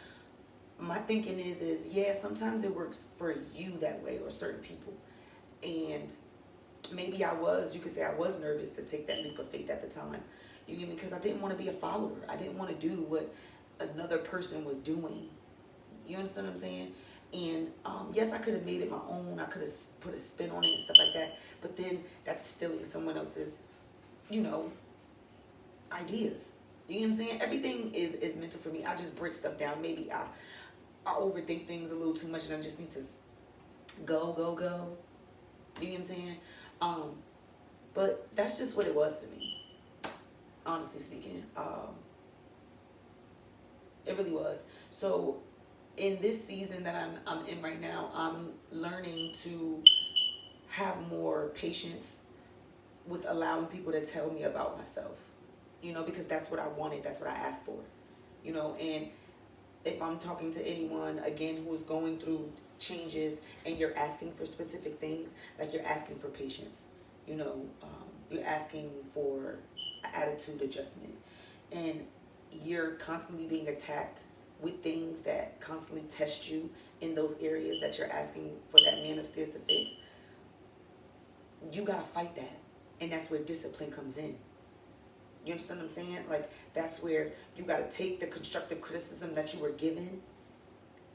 my thinking is yeah, sometimes it works for you that way or certain people. And maybe you could say I was nervous to take that leap of faith at the time. You get me? Because I didn't want to be a follower. I didn't want to do what another person was doing. You understand what I'm saying? And yes, I could have made it my own. I could have put a spin on it and stuff like that. But then that's stealing someone else's, ideas. You know what I'm saying? Everything is mental for me. I just break stuff down. Maybe I overthink things a little too much and I just need to go. You know what I'm saying? But that's just what it was for me. Honestly speaking. It really was. So in this season that I'm in right now, I'm learning to have more patience with allowing people to tell me about myself. Because that's what I wanted. That's what I asked for. And if I'm talking to anyone, again, who is going through changes and you're asking for specific things, like you're asking for patience, you're asking for attitude adjustment, and you're constantly being attacked with things that constantly test you in those areas that you're asking for that man upstairs to fix, you gotta fight that. And that's where discipline comes in. You understand what I'm saying? Like, that's where you got to take the constructive criticism that you were given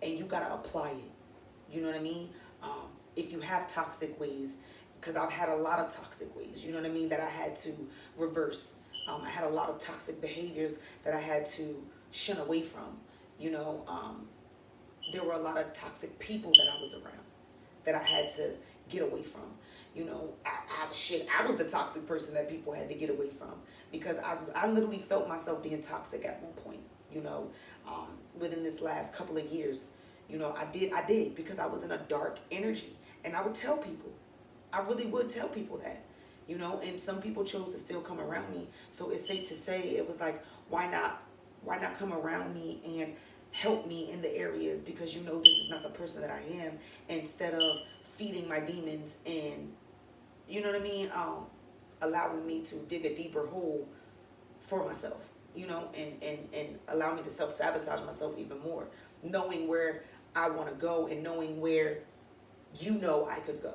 and you got to apply it. You know what I mean? If you have toxic ways, because I've had a lot of toxic ways, you know what I mean, that I had to reverse. I had a lot of toxic behaviors that I had to shun away from. You know, there were a lot of toxic people that I was around that I had to get away from. You know, I was the toxic person that people had to get away from because I literally felt myself being toxic at one point. You know, within this last couple of years, you know, I did because I was in a dark energy, and I would tell people, I really would tell people that, you know, and some people chose to still come around me. So it's safe to say it was like, why not come around me and help me in the areas, because you know this is not the person that I am, instead of feeding my demons and, you know what I mean, allowing me to dig a deeper hole for myself, you know, and allow me to self-sabotage myself even more, knowing where I want to go and knowing where you know I could go.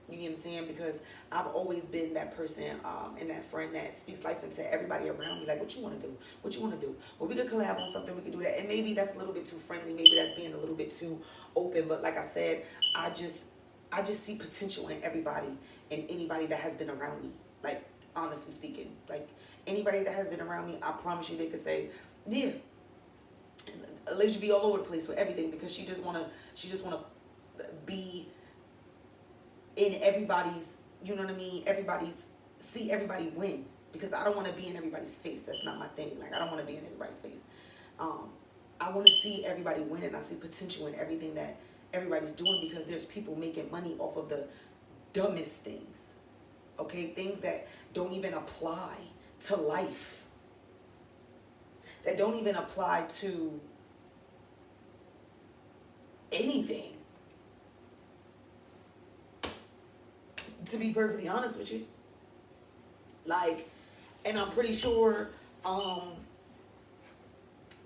You get what I'm saying? Because I've always been that person and that friend that speaks life into everybody around me. Like, what you want to do? What you want to do? Well, we could collab on something. We could do that. And maybe that's a little bit too friendly. Maybe that's being a little bit too open. But like I said, I just see potential in everybody and anybody that has been around me. Like, honestly speaking, like anybody that has been around me, I promise you they could say, yeah, Alasia be all over the place with everything because she just wanna be in everybody's, you know what I mean, see everybody win, because I don't want to be in everybody's face. That's not my thing. Like, I don't want to be in everybody's face. I want to see everybody win, and I see potential in everything that everybody's doing, because there's people making money off of the dumbest things, okay? Things that don't even apply to life, that don't even apply to anything. To be perfectly honest with you, like, and I'm pretty sure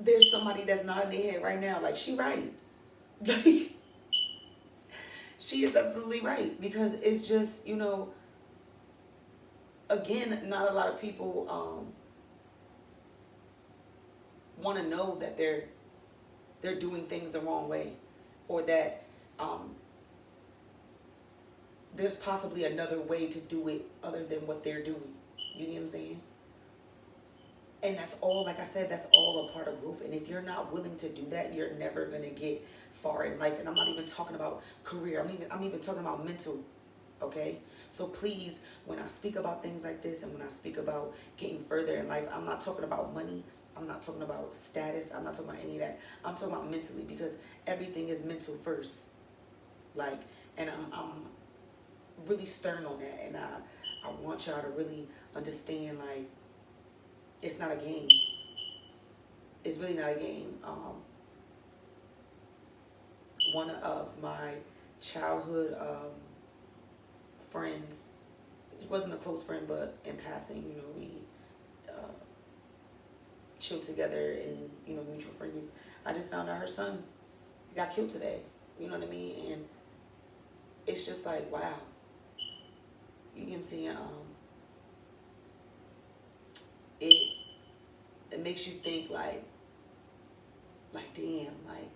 there's somebody that's not in their head right now, like, she right. Like, she is absolutely right, because it's just, you know, again, not a lot of people want to know that they're doing things the wrong way, or that there's possibly another way to do it other than what they're doing. You get what I'm saying? And that's all, like I said, that's all a part of growth. And if you're not willing to do that, you're never going to get far in life. And I'm not even talking about career. I'm even talking about mental. Okay? So please, when I speak about things like this and when I speak about getting further in life, I'm not talking about money. I'm not talking about status. I'm not talking about any of that. I'm talking about mentally, because everything is mental first. Like, and I'm really stern on that, and I want y'all to really understand, like, it's not a game. It's really not a game. One of my childhood friends, she wasn't a close friend, but in passing, you know, we chilled together in, you know, mutual friends. I just found out her son got killed today. You know what I mean? And it's just like, wow. You get what I'm saying? It makes you think, like damn, like,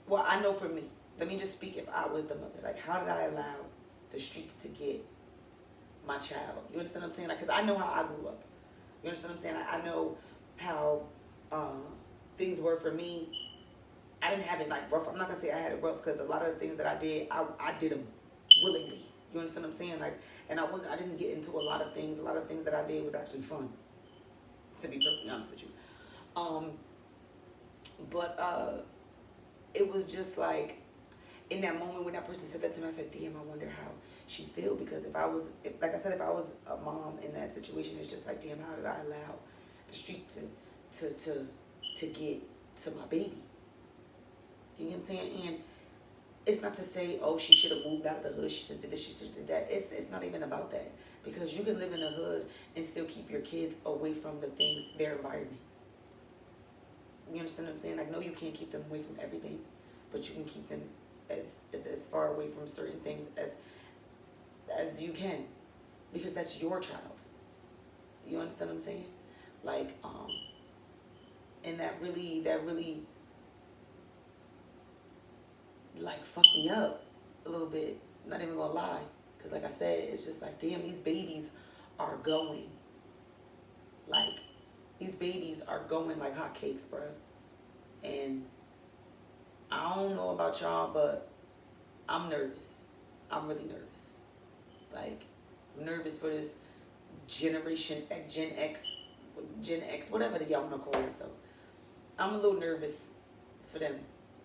well, I know for me, let me just speak if I was the mother, like, how did I allow the streets to get my child? You understand what I'm saying? Like, because I know how I grew up. You understand what I'm saying? I know how things were for me. I didn't have it like rough. I'm not gonna say I had it rough, because a lot of the things that I did, I did them willingly. You understand what I'm saying? Like, and I didn't get into a lot of things. A lot of things that I did was actually fun, to be perfectly honest with you. But it was just like, in that moment when that person said that to me, I said, damn, I wonder how she feel, because like I said, if I was a mom in that situation, it's just like, damn, how did I allow the street to get to my baby? You know what I'm saying? And it's not to say, oh, she should have moved out of the hood, she should have did this, she should have did that. It's not even about that. Because you can live in the hood and still keep your kids away from the things, their environment. You understand what I'm saying? Like, no, you can't keep them away from everything, but you can keep them as far away from certain things as you can, because that's your child. You understand what I'm saying? Like, and that really like fucked me up a little bit. Not even gonna lie, because like I said, it's just like, damn, these babies are going. Like, these babies are going like hotcakes, bro. And I don't know about y'all, but I'm nervous. I'm really nervous. Like, I'm nervous for this generation, Gen X, whatever the y'all want to call it. So I'm a little nervous for them,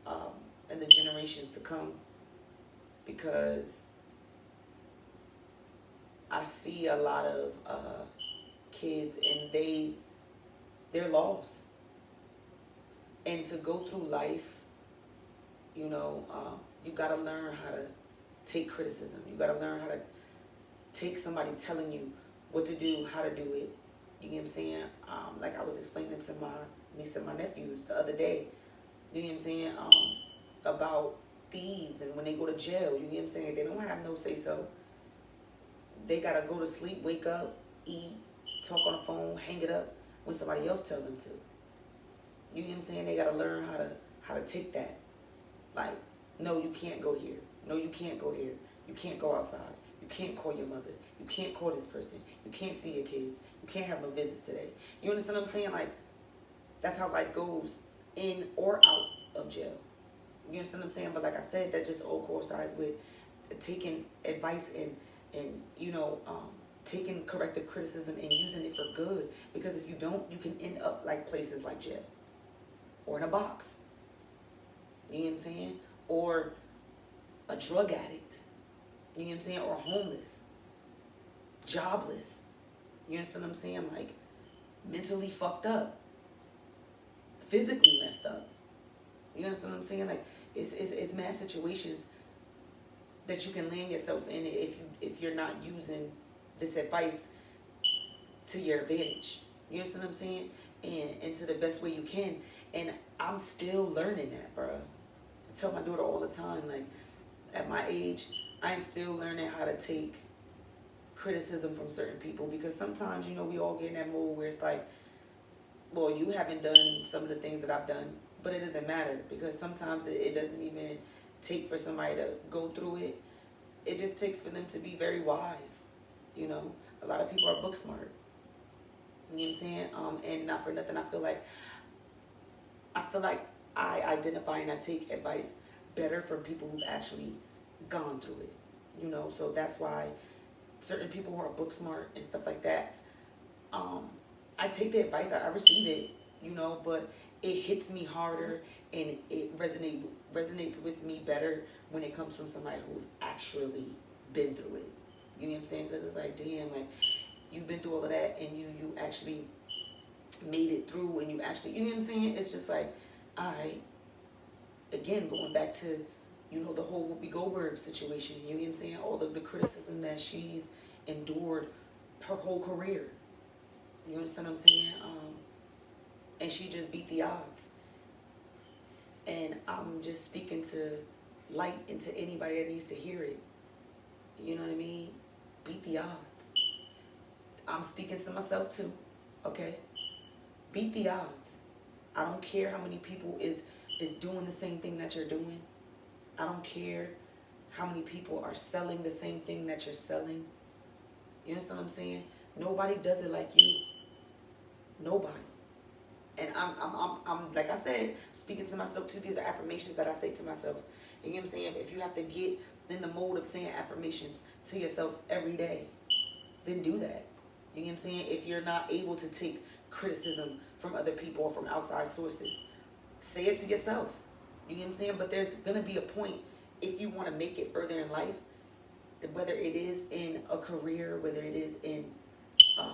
and the generations to come, because I see a lot of kids, and they're lost. And to go through life, you gotta learn how to take criticism. You gotta learn how to take somebody telling you what to do, how to do it. You get what I'm saying? Like I was explaining to my niece and my nephews the other day, you get what I'm saying? About thieves and when they go to jail, you get what I'm saying? They don't have no say so. They gotta go to sleep, wake up, eat, talk on the phone, hang it up when somebody else tell them to. You get what I'm saying? They gotta learn how to take that. Like, no, you can't go here. No, you can't go there. You can't go outside. You can't call your mother. You can't call this person. You can't see your kids. You can't have no visits today. You understand what I'm saying? Like, that's how life goes in or out of jail. You understand what I'm saying? But like I said, that just all coincides with taking advice and taking corrective criticism and using it for good. Because if you don't, you can end up like places like jail or in a box. You know what I'm saying? Or a drug addict. You know what I'm saying? Or homeless. Jobless. You understand what I'm saying? Like, mentally fucked up. Physically messed up. You understand what I'm saying? Like, it's mad situations that you can land yourself in if you're not using this advice to your advantage. You understand what I'm saying? And to the best way you can. And I'm still learning that, bro. I tell my daughter all the time, like, at my age, I'm still learning how to take criticism from certain people, because sometimes, we all get in that mood where it's like, well, you haven't done some of the things that I've done, but it doesn't matter, because sometimes it doesn't even take for somebody to go through it. It just takes for them to be very wise. A lot of people are book smart. You know what I'm saying? And not for nothing, I feel like I identify and I take advice better from people who've actually gone through it. So that's why certain people who are book smart and stuff like that, I take the advice, I receive it, but it hits me harder and it resonates with me better when it comes from somebody who's actually been through it. You know what I'm saying? Because it's like, damn, like, you've been through all of that and you actually made it through, and you actually, you know what I'm saying? It's just like, all right, again, going back to, the whole Whoopi Goldberg situation, you know what I'm saying? All of the criticism that she's endured her whole career. You understand what I'm saying? And she just beat the odds. And I'm just speaking to light into anybody that needs to hear it. You know what I mean? Beat the odds. I'm speaking to myself too, okay? Beat the odds. I don't care how many people is doing the same thing that you're doing. I don't care how many people are selling the same thing that you're selling. You understand what I'm saying? Nobody does it like you. Nobody. And I'm like I said, speaking to myself too. These are affirmations that I say to myself. You know what I'm saying? If you have to get in the mode of saying affirmations to yourself every day, then do that. You know what I'm saying? If you're not able to take criticism from other people or from outside sources, say it to yourself. You know what I'm saying? But there's going to be a point, if you want to make it further in life, whether it is in a career, whether it is in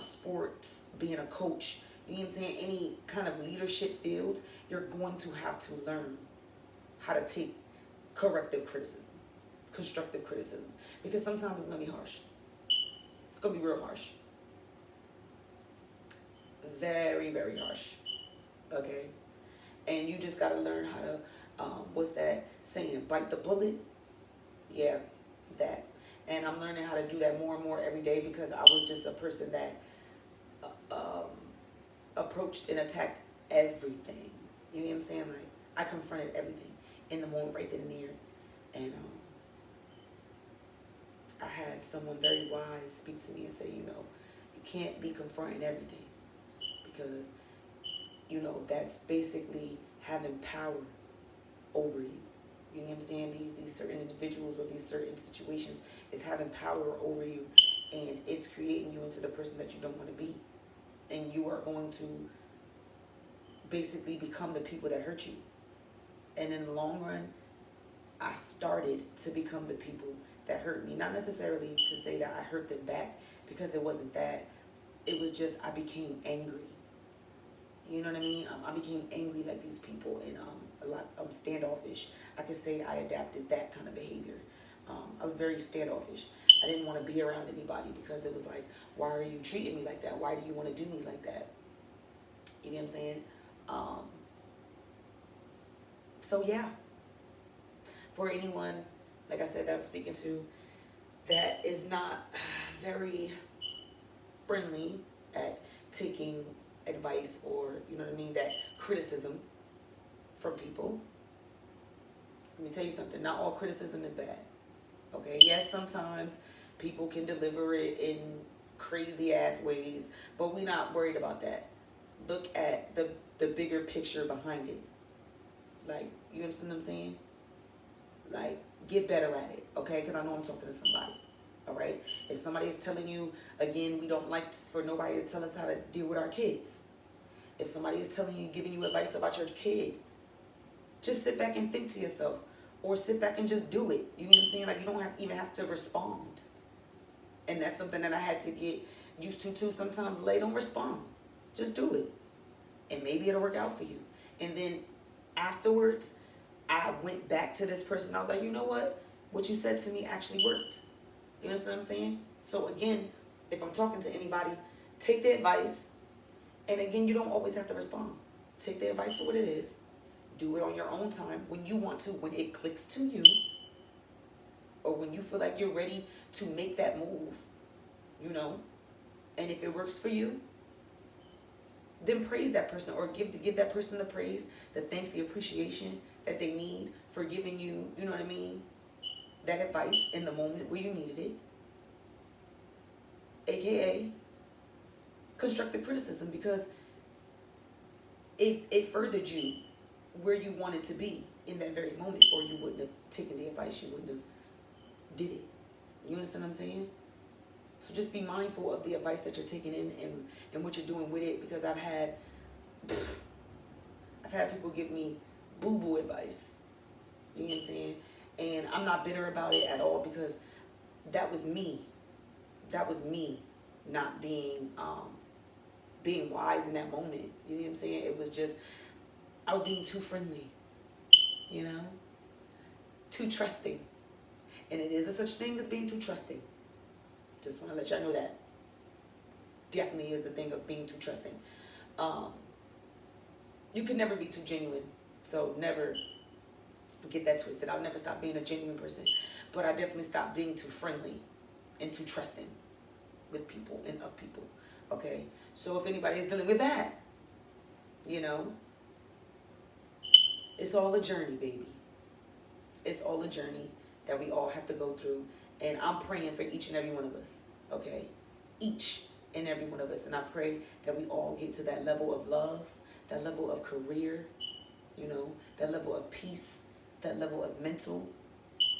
sports, being a coach, you know what I'm saying, any kind of leadership field, you're going to have to learn how to take corrective criticism, constructive criticism, because sometimes it's going to be harsh. It's going to be real harsh. Very, very harsh. Okay? And you just got to learn how to, what's that saying? Bite the bullet? Yeah, that. And I'm learning how to do that more and more every day, because I was just a person that approached and attacked everything. You know what I'm saying? Like, I confronted everything in the moment, right then and there. And I had someone very wise speak to me and say, you can't be confronting everything. because, that's basically having power over you. You know what I'm saying? These certain individuals or these certain situations is having power over you, and it's creating you into the person that you don't want to be. And you are going to basically become the people that hurt you. And in the long run, I started to become the people that hurt me. Not necessarily to say that I hurt them back, because it wasn't that. It was just I became angry. You know what I mean? I became angry like these people, and standoffish. I could say I adapted that kind of behavior. I was very standoffish. I didn't want to be around anybody because it was like, why are you treating me like that? Why do you want to do me like that? You know what I'm saying? So yeah, for anyone, like I said, that I'm speaking to, that is not very friendly at taking advice or, that criticism from people. Let me tell you something, not all criticism is bad. Okay, yes, sometimes people can deliver it in crazy ass ways, but we're not worried about that. Look at the bigger picture behind it. Like, you understand what I'm saying? Like, get better at it, okay? Because I know I'm talking to somebody, all right? If somebody is telling you, again, we don't like for nobody to tell us how to deal with our kids. If somebody is telling you, giving you advice about your kid, just sit back and think to yourself, or sit back and just do it. You know what I'm saying? Like, you don't even have to respond. And that's something that I had to get used to too. Sometimes, don't respond. Just do it. And maybe it'll work out for you. And then afterwards, I went back to this person. I was like, you know what you said to me actually worked. You understand what I'm saying? So again, if I'm talking to anybody, take the advice. And again, you don't always have to respond. Take the advice for what it is. Do it on your own time, when you want to, when it clicks to you, or when you feel like you're ready to make that move, And if it works for you, then praise that person, or give that person the praise, the thanks, the appreciation that they need for giving you, you know what I mean, that advice in the moment where you needed it. AKA constructive criticism, because it furthered you where you wanted to be in that very moment, or you wouldn't have taken the advice, you wouldn't have did it. You understand what I'm saying? So just be mindful of the advice that you're taking in, and what you're doing with it, because I've had people give me boo-boo advice. You know what I'm saying? And I'm not bitter about it at all, because that was me. That was me not being wise in that moment. You know what I'm saying? It was just, I was being too friendly, too trusting. And it is a such thing as being too trusting. Just want to let y'all know that. Definitely is a thing of being too trusting. You can never be too genuine. So never get that twisted. I'll never stop being a genuine person. But I definitely stopped being too friendly and too trusting with people and of people. Okay? So if anybody is dealing with that, it's all a journey, baby. It's all a journey that we all have to go through. And I'm praying for each and every one of us, okay? Each and every one of us. And I pray that we all get to that level of love, that level of career, that level of peace, that level of mental,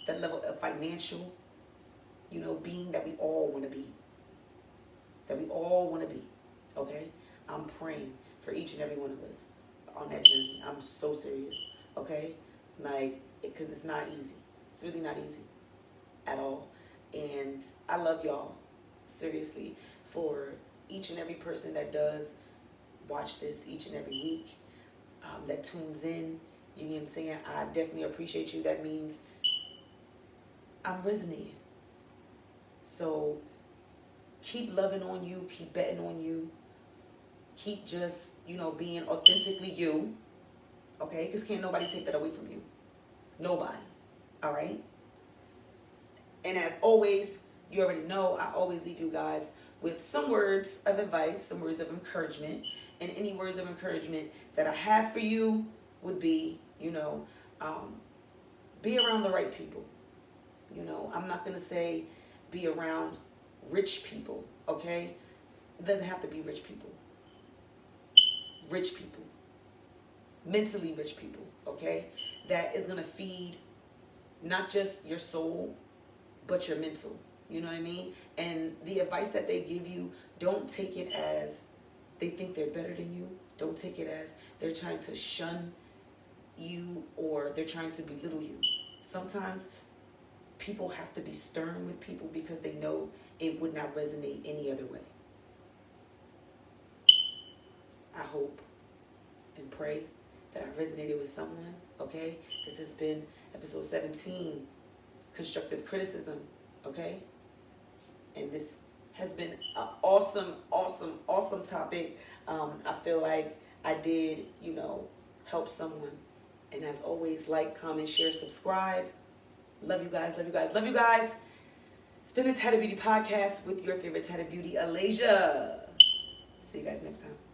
that level of financial, being that we all want to be. That we all want to be, okay? I'm praying for each and every one of us on that journey. I'm so serious, okay? Because it's not easy. It's really not easy at all. And I love y'all, seriously, for each and every person that does watch this each and every week, that tunes in. You know what I'm saying? I definitely appreciate you. That means I'm resonating. So keep loving on you, keep betting on you, keep just, being authentically you, okay? Because can't nobody take that away from you. Nobody, all right? And as always, you already know, I always leave you guys with some words of advice, some words of encouragement. And any words of encouragement that I have for you would be, be around the right people. I'm not going to say be around rich people, okay? It doesn't have to be rich people. rich people, mentally rich people, okay? That is gonna feed not just your soul, but your mental. You know what I mean? And the advice that they give you, don't take it as they think they're better than you. Don't take it as they're trying to shun you or they're trying to belittle you. Sometimes people have to be stern with people because they know it would not resonate any other way. I hope and pray that I resonated with someone, okay? This has been episode 17, Constructive Criticism, okay? And this has been an awesome, awesome, awesome topic. I feel like I did, help someone. And as always, like, comment, share, subscribe. Love you guys, love you guys, love you guys. It's been the Tatted Beauty Podcast with your favorite Tatted Beauty, Alasia. See you guys next time.